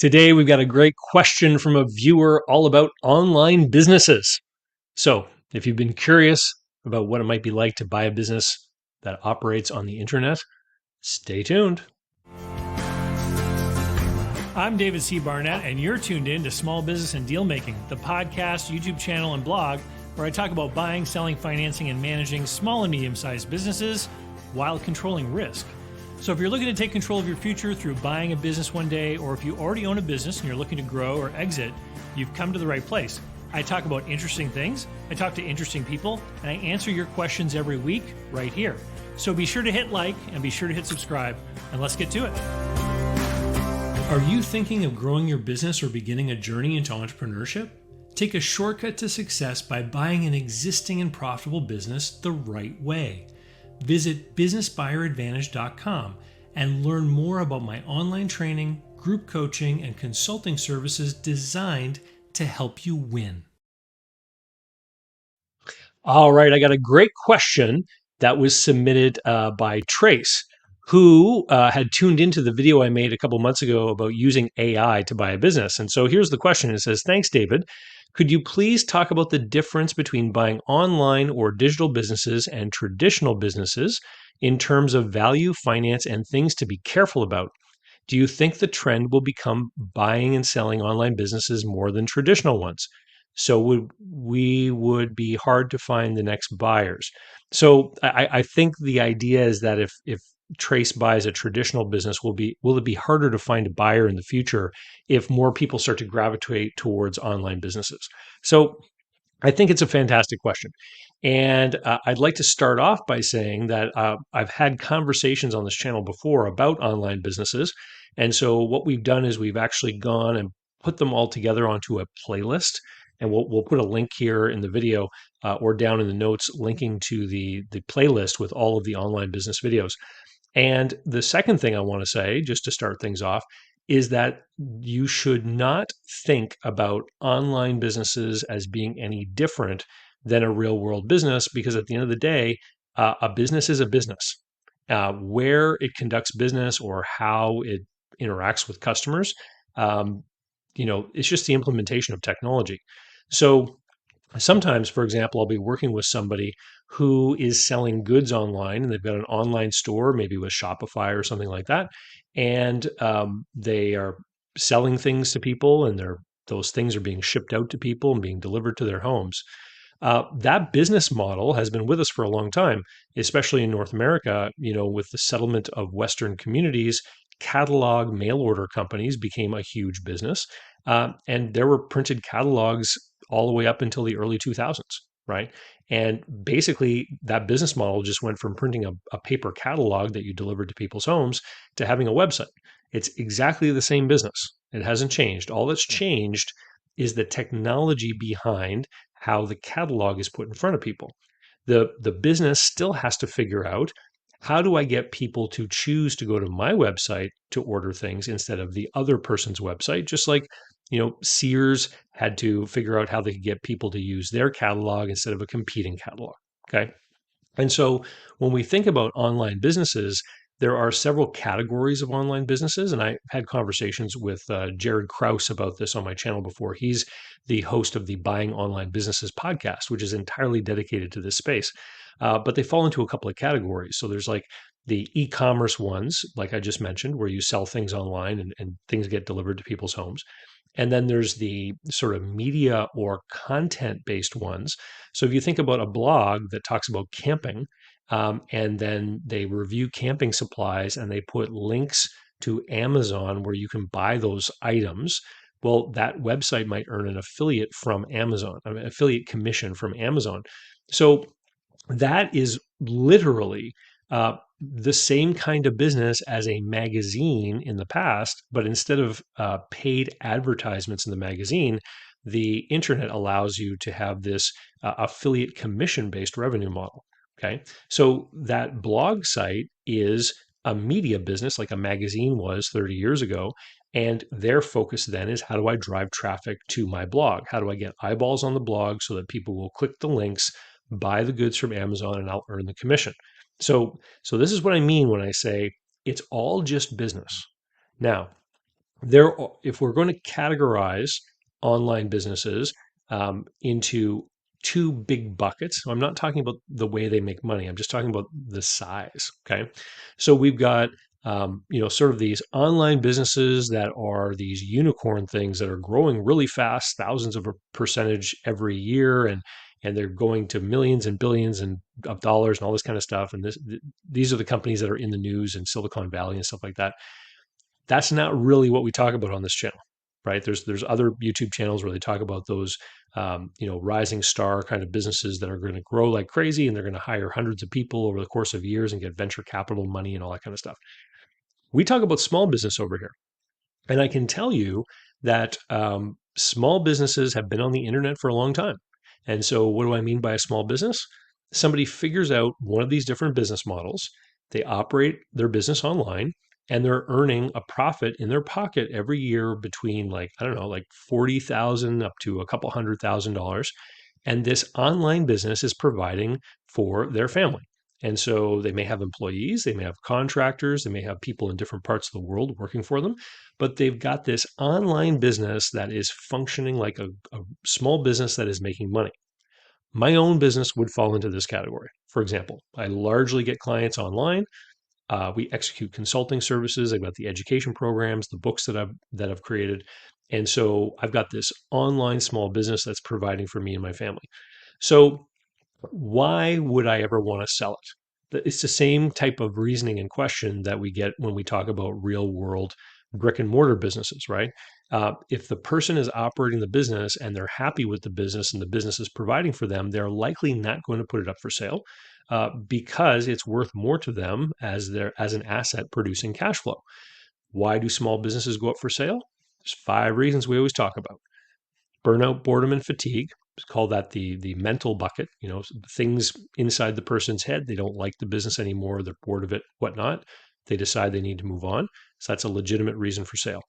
Today, we've got a great question from a viewer all about online businesses. So, if you've been curious about what it might be like to buy a business that operates on the internet, stay tuned. I'm David C. Barnett, and you're tuned in to Small Business and Deal Making, the podcast, YouTube channel, and blog where I talk about buying, selling, financing, and managing small and medium sized businesses while controlling risk. So, if you're looking to take control of your future through buying a business one day, or if you already own a business and you're looking to grow or exit, you've come to the right place. I talk about interesting things, I talk to interesting people, and I answer your questions every week right here. So, be sure to hit like and be sure to hit subscribe, and let's get to it. Are you thinking of growing your business or beginning a journey into entrepreneurship? Take a shortcut to success by buying an existing and profitable business the right way. Visit businessbuyeradvantage.com and learn more about my online training, group coaching, and consulting services designed to help you win. All right, I got a great question that was submitted by Trace, who had tuned into the video I made a couple months ago about using AI to buy a business. And so here's the question. It says, "Thanks, David. Could you please talk about the difference between buying online or digital businesses and traditional businesses in terms of value, finance, and things to be careful about? Do you think the trend will become buying and selling online businesses more than traditional ones? So would be hard to find the next buyers." So I think the idea is that if Trace buys a traditional business, will it be harder to find a buyer in the future if more people start to gravitate towards online businesses? So I think it's a fantastic question. And I'd like to start off by saying that I've had conversations on this channel before about online businesses. And so what we've done is we've actually gone and put them all together onto a playlist. And we'll put a link here in the video or down in the notes linking to the playlist with all of the online business videos. And the second thing I want to say, just to start things off, is that you should not think about online businesses as being any different than a real world business, because at the end of the day, a business is a business. Where it conducts business or how it interacts with customers, um, it's just the implementation of technology. So sometimes, for example, I'll be working with somebody who is selling goods online and they've got an online store, maybe with Shopify or something like that. And they are selling things to people and those things are being shipped out to people and being delivered to their homes. That business model has been with us for a long time, especially in North America. With the settlement of Western communities, catalog mail order companies became a huge business. And there were printed catalogs all the way up until the early 2000s, right? And basically, that business model just went from printing a paper catalog that you delivered to people's homes to having a website. It's exactly the same business. It hasn't changed. All that's changed is the technology behind how the catalog is put in front of people. The business still has to figure out, how do I get people to choose to go to my website to order things instead of the other person's website? Just like, Sears had to figure out how they could get people to use their catalog instead of a competing catalog. Okay. And so when we think about online businesses, there are several categories of online businesses. And I had conversations with Jared Krause about this on my channel before. He's the host of the Buying Online Businesses podcast, which is entirely dedicated to this space. But they fall into a couple of categories. So there's like the e-commerce ones, like I just mentioned, where you sell things online and things get delivered to people's homes. And then there's the sort of media or content based ones. So if you think about a blog that talks about camping, and then they review camping supplies and they put links to Amazon where you can buy those items, well, that website might earn an affiliate from Amazon, an affiliate commission from Amazon. So that is literally the same kind of business as a magazine in the past, but instead of paid advertisements in the magazine, the internet allows you to have this affiliate commission based revenue model. Okay. So that blog site is a media business like a magazine was 30 years ago. And their focus then is, how do I drive traffic to my blog? How do I get eyeballs on the blog so that people will click the links, buy the goods from Amazon, and I'll earn the commission? So this is what I mean when I say it's all just business. Now, If we're going to categorize online businesses into two big buckets, I'm not talking about the way they make money. I'm just talking about the size. Okay, so we've got sort of these online businesses that are these unicorn things that are growing really fast, thousands of a percentage every year, and they're going to millions and billions of dollars and all this kind of stuff. And these are the companies that are in the news in Silicon Valley and stuff like that. That's not really what we talk about on this channel, right? There's other YouTube channels where they talk about those rising star kind of businesses that are going to grow like crazy, and they're going to hire hundreds of people over the course of years and get venture capital money and all that kind of stuff. We talk about small business over here. And I can tell you that small businesses have been on the internet for a long time. And so, what do I mean by a small business? Somebody figures out one of these different business models, they operate their business online, and they're earning a profit in their pocket every year between, like, I don't know, like 40,000 up to a couple $100,000. And this online business is providing for their family. And so they may have employees, they may have contractors, they may have people in different parts of the world working for them, but they've got this online business that is functioning like a small business that is making money. My own business would fall into this category. For example, I largely get clients online. We execute consulting services. I've got the education programs, the books that I've created, and so I've got this online small business that's providing for me and my family. So why would I ever want to sell it? It's the same type of reasoning and question that we get when we talk about real world brick and mortar businesses, right? If the person is operating the business and they're happy with the business and the business is providing for them, they're likely not going to put it up for sale because it's worth more to them as an asset producing cash flow. Why do small businesses go up for sale? There's 5 reasons we always talk about: burnout, boredom, and fatigue. Call that the mental bucket. Things inside the person's head. They don't like the business anymore. They're bored of it, whatnot. They decide they need to move on. So that's a legitimate reason for sale.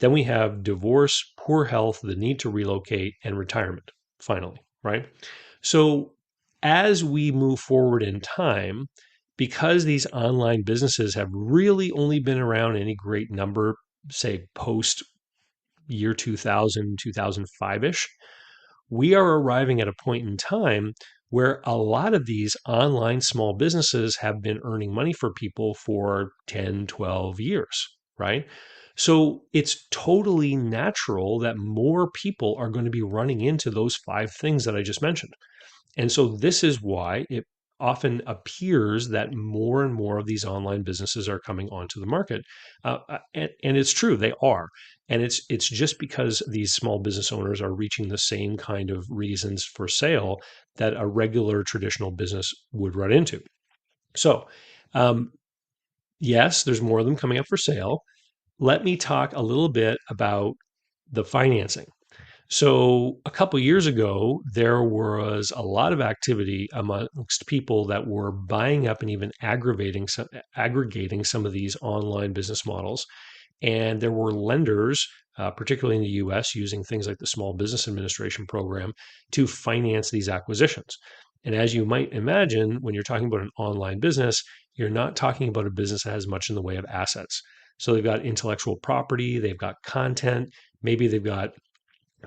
Then we have divorce, poor health, the need to relocate, and retirement, finally, right? So as we move forward in time, because these online businesses have really only been around any great number, say post year 2000, 2005-ish, we are arriving at a point in time where a lot of these online small businesses have been earning money for people for 10, 12 years, right? So it's totally natural that more people are going to be running into those 5 things that I just mentioned. And so this is why it often appears that more and more of these online businesses are coming onto the market. And it's true, they are. And it's just because these small business owners are reaching the same kind of reasons for sale that a regular traditional business would run into. So, yes, there's more of them coming up for sale. Let me talk a little bit about the financing. So a couple years ago, there was a lot of activity amongst people that were buying up and even aggregating some of these online business models. And there were lenders, particularly in the US, using things like the Small Business Administration program to finance these acquisitions. And as you might imagine, when you're talking about an online business, you're not talking about a business that has much in the way of assets. So they've got intellectual property, they've got content, maybe they've got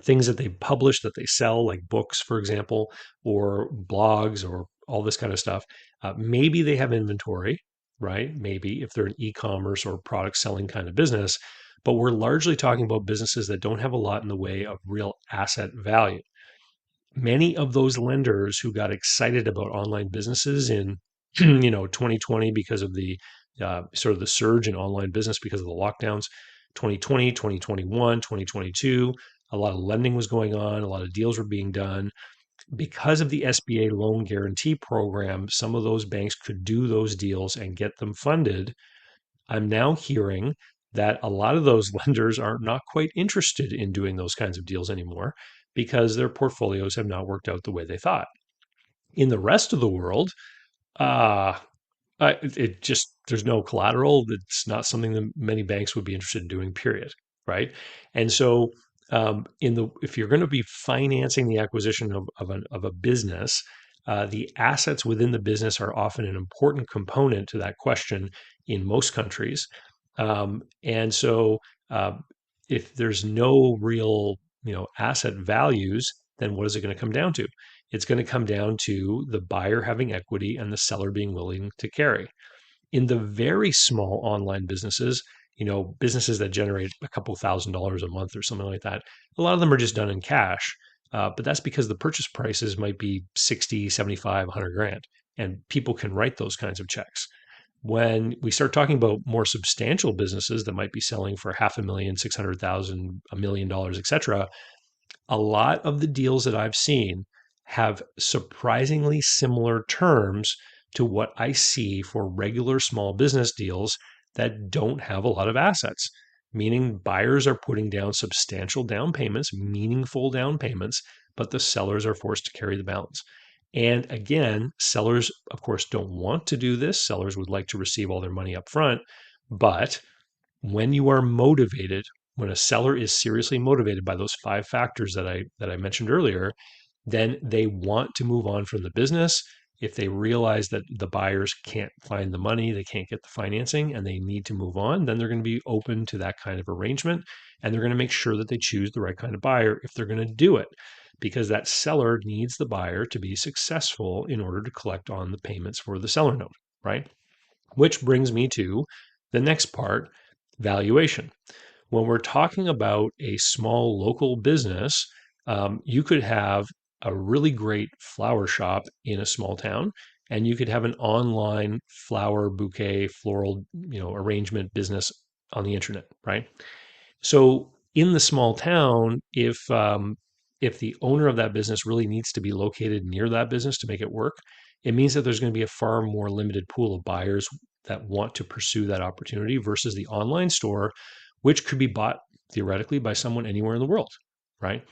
things that they publish that they sell, like books, for example, or blogs, or all this kind of stuff. Maybe they have inventory, right? Maybe if they're an e-commerce or product selling kind of business, but we're largely talking about businesses that don't have a lot in the way of real asset value. Many of those lenders who got excited about online businesses in 2020 because of the sort of the surge in online business because of the lockdowns, 2020, 2021, 2022, a lot of lending was going on, a lot of deals were being done. Because of the SBA loan guarantee program, some of those banks could do those deals and get them funded. I'm now hearing that a lot of those lenders are not quite interested in doing those kinds of deals anymore because their portfolios have not worked out the way they thought. In the rest of the world, uh, it just, there's no collateral. It's not something that many banks would be interested in doing, period. Right. And so, if you're going to be financing the acquisition of a business, the assets within the business are often an important component to that question in most countries. And so, if there's no real, asset values, then what is it going to come down to? It's going to come down to the buyer having equity and the seller being willing to carry. In the very small online businesses, businesses that generate a couple $1,000s a month or something like that, a lot of them are just done in cash. But that's because the purchase prices might be 60, 75, 100 grand, and people can write those kinds of checks. When we start talking about more substantial businesses that might be selling for 500,000, 600,000, $1 million, et cetera, a lot of the deals that I've seen have surprisingly similar terms to what I see for regular small business deals that don't have a lot of assets, meaning buyers are putting down substantial down payments, meaningful down payments, but the sellers are forced to carry the balance. And again, sellers, of course, don't want to do this. Sellers would like to receive all their money up front, but when you are motivated, when a seller is seriously motivated by those five factors that I mentioned earlier, then they want to move on from the business. If they realize that the buyers can't find the money, they can't get the financing, and they need to move on, then they're going to be open to that kind of arrangement. And they're going to make sure that they choose the right kind of buyer if they're going to do it, because that seller needs the buyer to be successful in order to collect on the payments for the seller note, right? Which brings me to the next part, valuation. When we're talking about a small local business, you could have a really great flower shop in a small town, and you could have an online flower bouquet, floral, arrangement business on the internet, right? So in the small town, if the owner of that business really needs to be located near that business to make it work, it means that there's going to be a far more limited pool of buyers that want to pursue that opportunity versus the online store, which could be bought theoretically by someone anywhere in the world, right?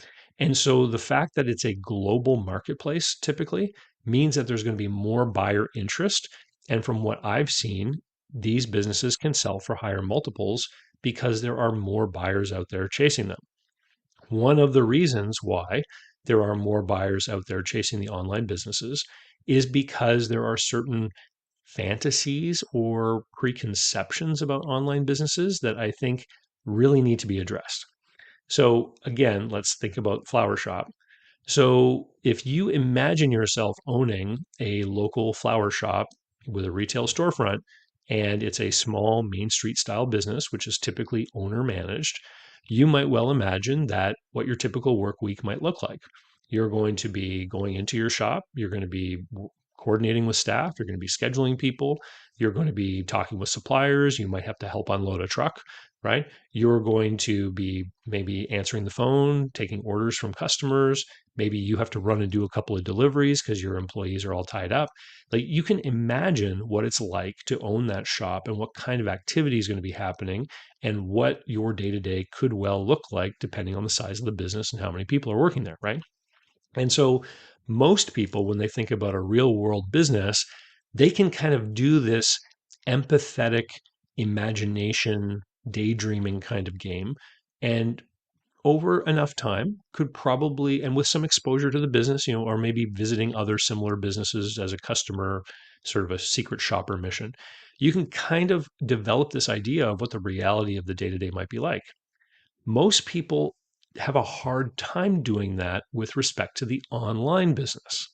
And so the fact that it's a global marketplace typically means that there's going to be more buyer interest. And from what I've seen, these businesses can sell for higher multiples because there are more buyers out there chasing them. One of the reasons why there are more buyers out there chasing the online businesses is because there are certain fantasies or preconceptions about online businesses that I think really need to be addressed. So, again, let's think about Flower Shop. So, if you imagine yourself owning a local flower shop with a retail storefront, and it's a small Main Street style business, which is typically owner managed, you might well imagine that what your typical work week might look like. You're going to be going into your shop, you're going to be coordinating with staff, you're going to be scheduling people, you're going to be talking with suppliers, you might have to help unload a truck, right? You're going to be maybe answering the phone, taking orders from customers. Maybe you have to run and do a couple of deliveries because your employees are all tied up. Like you can imagine what it's like to own that shop and what kind of activity is going to be happening and what your day to day could well look like depending on the size of the business and how many people are working there, right? And so most people, when they think about a real world business, they can kind of do this empathetic imagination, daydreaming kind of game. And over enough time could probably, and with some exposure to the business, or maybe visiting other similar businesses as a customer, sort of a secret shopper mission, you can kind of develop this idea of what the reality of the day to day might be like. Most people have a hard time doing that with respect to the online business.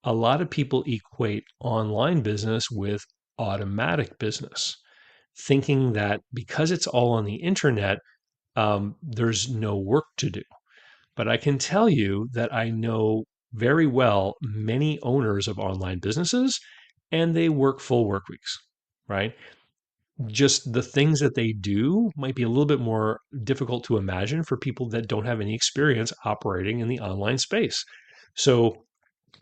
A lot of people equate online business with automatic business, thinking that because it's all on the internet, there's no work to do. But I can tell you that I know very well many owners of online businesses, and they work full work weeks, right? Just the things that they do might be a little bit more difficult to imagine for people that don't have any experience operating in the online space. So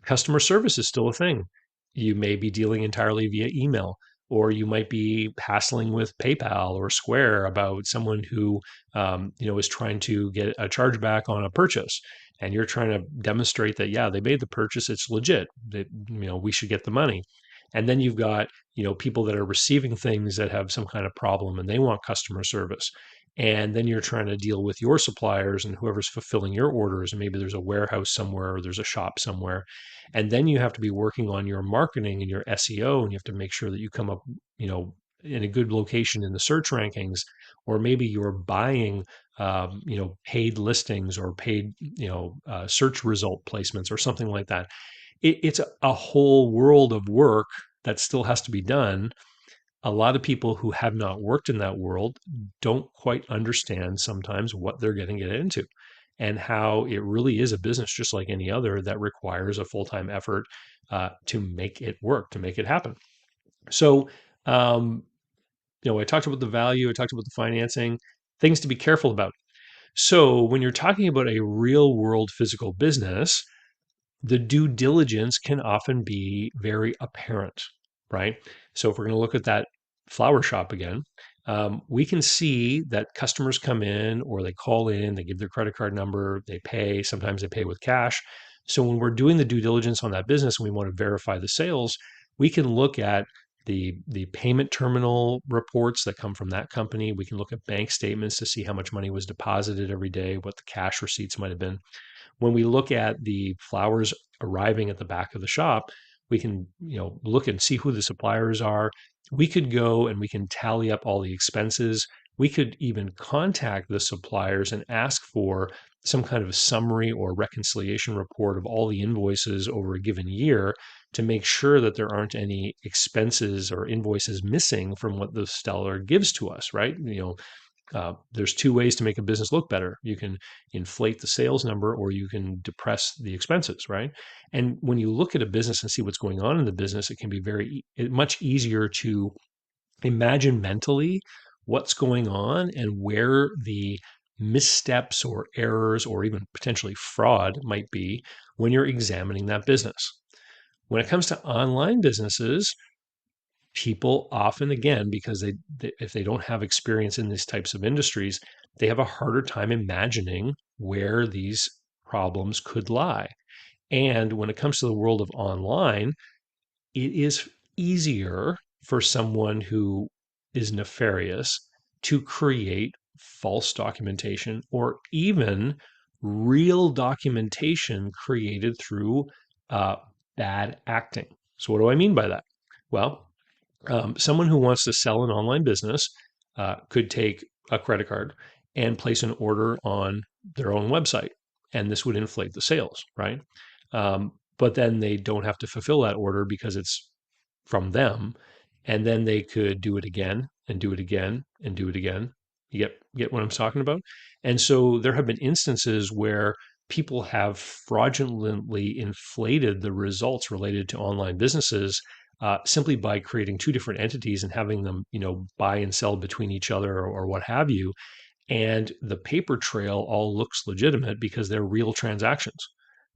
customer service is still a thing. You may be dealing entirely via email, or you might be hassling with PayPal or Square about someone who, is trying to get a chargeback on a purchase, and you're trying to demonstrate that yeah, they made the purchase, it's legit. That we should get the money. And then you've got people that are receiving things that have some kind of problem, and they want customer service. And then you're trying to deal with your suppliers and whoever's fulfilling your orders. And maybe there's a warehouse somewhere or there's a shop somewhere. And then you have to be working on your marketing and your SEO, and you have to make sure that you come up, in a good location in the search rankings, or maybe you're buying paid listings or paid search result placements or something like that. It's a whole world of work that still has to be done. A lot of people who have not worked in that world don't quite understand sometimes what they're getting it into, and how it really is a business just like any other that requires a full-time effort to make it work, to make it happen. So, I talked about the value, I talked about the financing, things to be careful about. So, when you're talking about a real world physical business, the due diligence can often be very apparent, right? So if we're going to look at that flower shop again, we can see that customers come in or they call in, they give their credit card number, they pay, sometimes they pay with cash. So when we're doing the due diligence on that business and we want to verify the sales, we can look at the payment terminal reports that come from that company. We can look at bank statements to see how much money was deposited every day, what the cash receipts might have been. When we look at the flowers arriving at the back of the shop, we can, look and see who the suppliers are. We could go and we can tally up all the expenses. We could even contact the suppliers and ask for some kind of summary or reconciliation report of all the invoices over a given year to make sure that there aren't any expenses or invoices missing from what the seller gives to us, right? There's two ways to make a business look better. You can inflate the sales number or you can depress the expenses, right? And when you look at a business and see what's going on in the business, it can be much easier to imagine mentally what's going on and where the missteps or errors or even potentially fraud might be when you're examining that business. When it comes to online businesses, people often, again, because if they don't have experience in these types of industries, they have a harder time imagining where these problems could lie. And when it comes to the world of online, it is easier for someone who is nefarious to create false documentation or even real documentation created through uh, bad acting. So, what do I mean by that? Well, someone who wants to sell an online business could take a credit card and place an order on their own website, and this would inflate the sales, right? But then they don't have to fulfill that order because it's from them, and then they could do it again and do it again and do it again. You get what I'm talking about? And so there have been instances where people have fraudulently inflated the results related to online businesses simply by creating two different entities and having them, buy and sell between each other or what have you. And the paper trail all looks legitimate because they're real transactions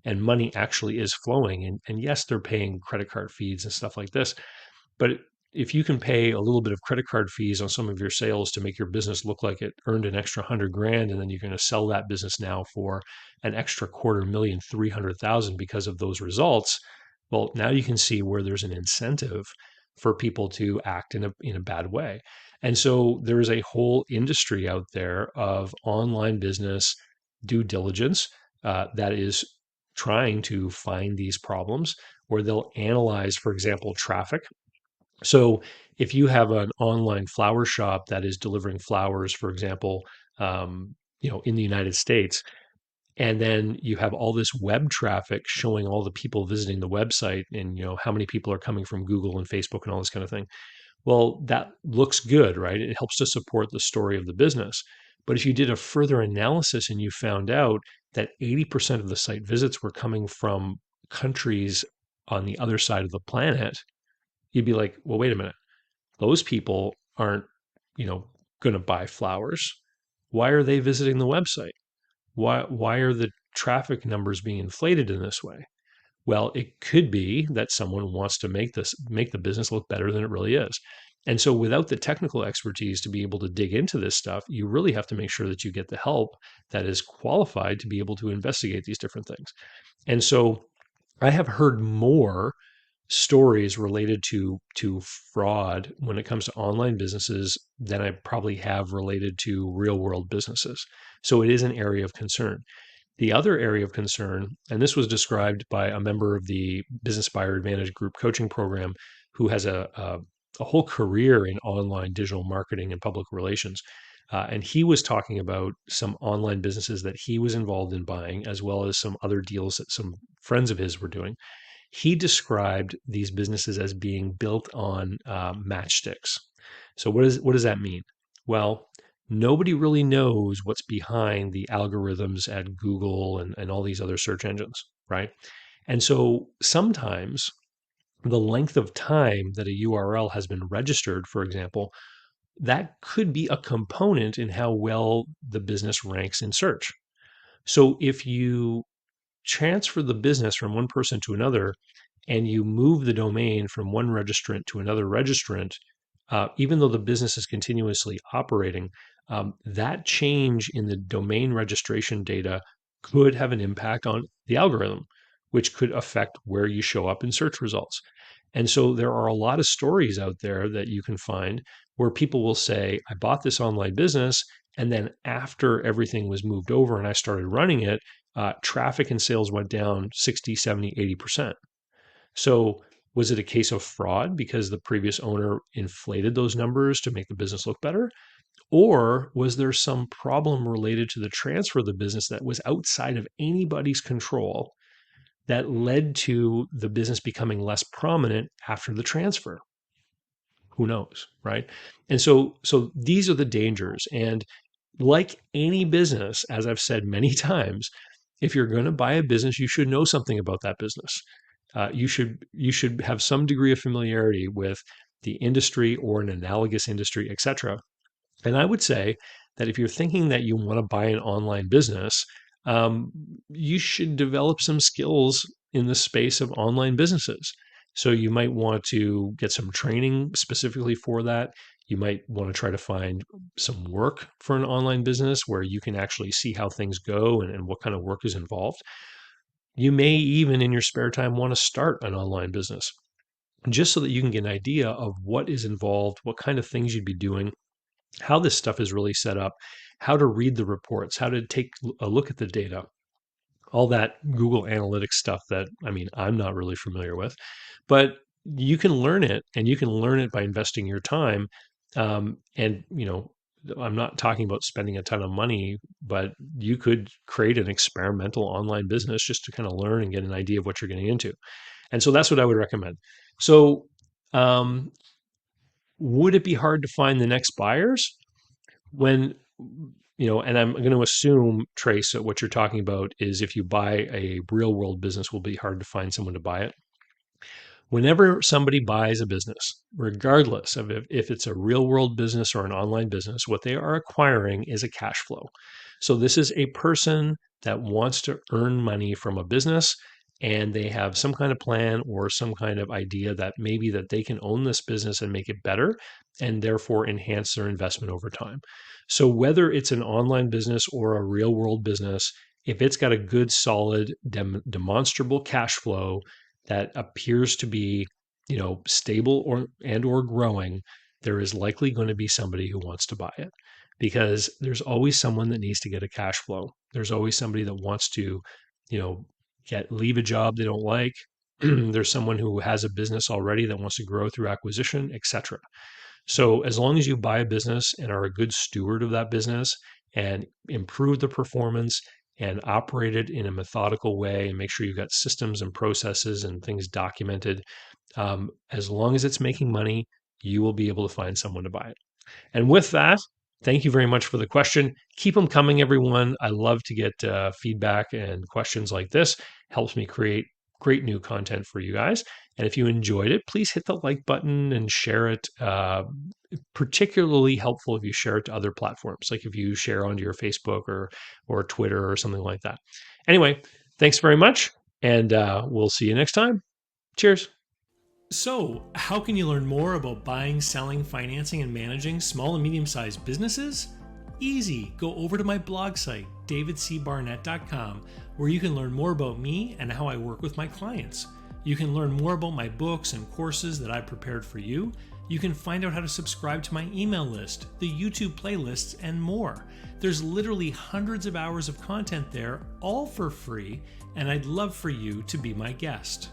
and money actually is flowing. And yes, they're paying credit card fees and stuff like this. But if you can pay a little bit of credit card fees on some of your sales to make your business look like it earned an extra 100 grand, and then you're going to sell that business now for an extra 250,000, 300,000 because of those results, well, now you can see where there's an incentive for people to act in a bad way. And so there is a whole industry out there of online business due diligence that is trying to find these problems, where they'll analyze, for example, traffic. So if you have an online flower shop that is delivering flowers, for example, in the United States, and then you have all this web traffic showing all the people visiting the website and how many people are coming from Google and Facebook and all this kind of thing. Well, that looks good, right? It helps to support the story of the business. But if you did a further analysis and you found out that 80% of the site visits were coming from countries on the other side of the planet, you'd be like, well, wait a minute. Those people aren't, you know, going to buy flowers. Why are they visiting the website? Why are the traffic numbers being inflated in this way? Well, it could be that someone wants to make the business look better than it really is. And so without the technical expertise to be able to dig into this stuff, you really have to make sure that you get the help that is qualified to be able to investigate these different things. And so I have heard more stories related to fraud when it comes to online businesses than I probably have related to real world businesses. So it is an area of concern. The other area of concern, and this was described by a member of the Business Buyer Advantage Group coaching program who has a whole career in online digital marketing and public relations. And he was talking about some online businesses that he was involved in buying, as well as some other deals that some friends of his were doing. He described these businesses as being built on matchsticks. So what does that mean? Well, nobody really knows what's behind the algorithms at Google and all these other search engines, right? And so sometimes the length of time that a URL has been registered, for example, that could be a component in how well the business ranks in search. So if you transfer the business from one person to another and you move the domain from one registrant to another registrant, even though the business is continuously operating, that change in the domain registration data could have an impact on the algorithm, which could affect where you show up in search results. And so there are a lot of stories out there that you can find where people will say, I bought this online business. And then after everything was moved over and I started running it, traffic and sales went down 60, 70, 80%. So was it a case of fraud because the previous owner inflated those numbers to make the business look better? Or was there some problem related to the transfer of the business that was outside of anybody's control that led to the business becoming less prominent after the transfer? Who knows, right? And so these are the dangers. And like any business, as I've said many times, if you're going to buy a business, you should know something about that business. You should have some degree of familiarity with the industry or an analogous industry, etc. And I would say that if you're thinking that you want to buy an online business, um, you should develop some skills in the space of online businesses. So you might want to get some training specifically for that. You might want to try to find some work for an online business where you can actually see how things go and what kind of work is involved. You may even in your spare time want to start an online business just so that you can get an idea of what is involved, what kind of things you'd be doing, how this stuff is really set up, how to read the reports, how to take a look at the data, all that Google Analytics stuff that, I mean, I'm not really familiar with, but you can learn it and you can learn it by investing your time. And I'm not talking about spending a ton of money, but you could create an experimental online business just to kind of learn and get an idea of what you're getting into. And so that's what I would recommend. So, um, would it be hard to find the next buyers when, and I'm going to assume, Trace, that what you're talking about is if you buy a real world business, will be hard to find someone to buy it. Whenever somebody buys a business, regardless of if it's a real world business or an online business, what they are acquiring is a cash flow. So this is a person that wants to earn money from a business and they have some kind of plan or some kind of idea that maybe that they can own this business and make it better and therefore enhance their investment over time. So whether it's an online business or a real world business, if it's got a good solid demonstrable cash flow that appears to be, stable or growing, there is likely going to be somebody who wants to buy it because there's always someone that needs to get a cash flow. There's always somebody that wants to, you know, leave a job they don't like. There's someone who has a business already that wants to grow through acquisition, etc. So as long as you buy a business and are a good steward of that business and improve the performance and operate it in a methodical way and make sure you've got systems and processes and things documented, as long as it's making money, you will be able to find someone to buy it. And with that, thank you very much for the question. Keep them coming, everyone. I love to get feedback and questions like this. Helps me create great new content for you guys. And if you enjoyed it, please hit the like button and share it. Particularly helpful if you share it to other platforms, like if you share onto your Facebook or Twitter or something like that. Anyway, thanks very much, and we'll see you next time. Cheers. So, how can you learn more about buying, selling, financing, and managing small and medium sized businesses? Easy. Go over to my blog site, davidcbarnett.com, where you can learn more about me and how I work with my clients. You can learn more about my books and courses that I prepared for you. You can find out how to subscribe to my email list, the YouTube playlists, and more. There's literally hundreds of hours of content there, all for free, and I'd love for you to be my guest.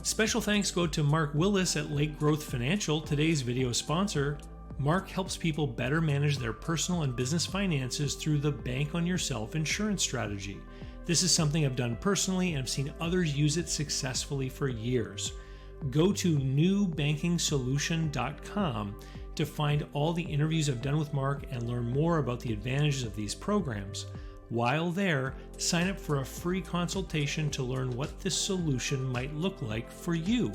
Special thanks go to Mark Willis at Lake Growth Financial, today's video sponsor. Mark helps people better manage their personal and business finances through the Bank on Yourself insurance strategy. This is something I've done personally and I've seen others use it successfully for years. Go to newbankingsolution.com to find all the interviews I've done with Mark and learn more about the advantages of these programs. While there, sign up for a free consultation to learn what this solution might look like for you.